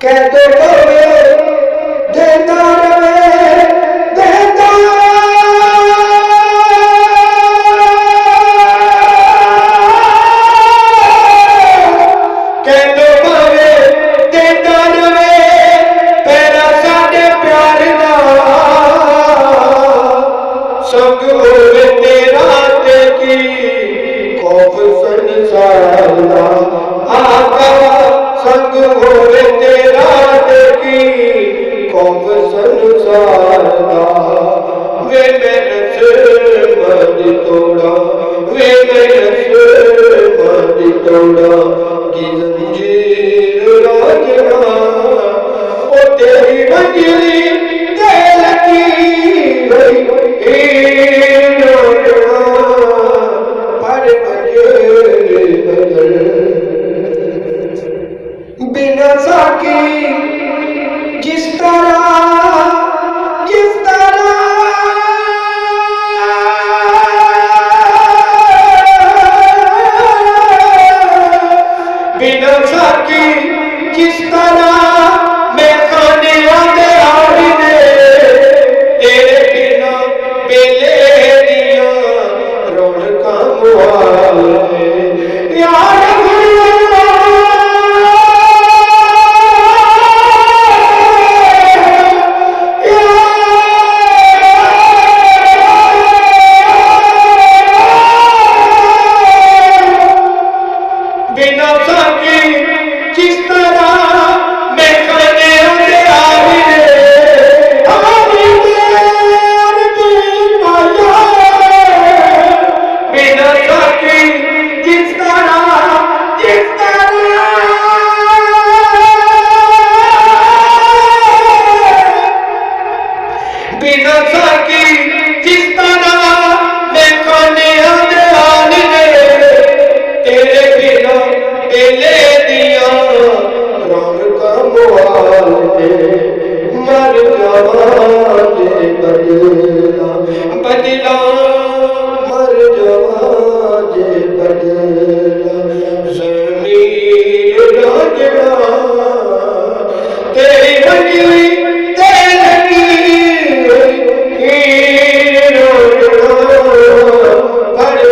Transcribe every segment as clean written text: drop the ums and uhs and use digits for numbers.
कहते रवे देता रवे देता कहते रवे देता रवे पैरा साडे प्यार दा संग होवे तेरा ते की खौफ संसार दा आका संग होवे तेरा ते की खौफ संसार दा वे मेरे सिर मद तोड़ा वे मेरे सिर मद तोड़ा की जंजीर राजना ओ तेरी मंजिली ते लगी बिना साकी जिस तरह बिना साकी जिस तरह मैं खाने आते आड़ी दे तेरे बिना बेले दिया रौनका मुहाल यार बिना साकी जिस तरह मैं खाने आते आवी बिना साकी जिस तरह बिना साकी जिस तरह मैं खाने आते आवी तेरे बिना बेले दिया रौनका मुहाल मर जावा जे बदला बदला मर जावा जे बदला ज़मीर राजना तेरी मंजिली ते लगी हीर रोजना भर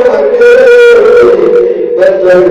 बजे बदल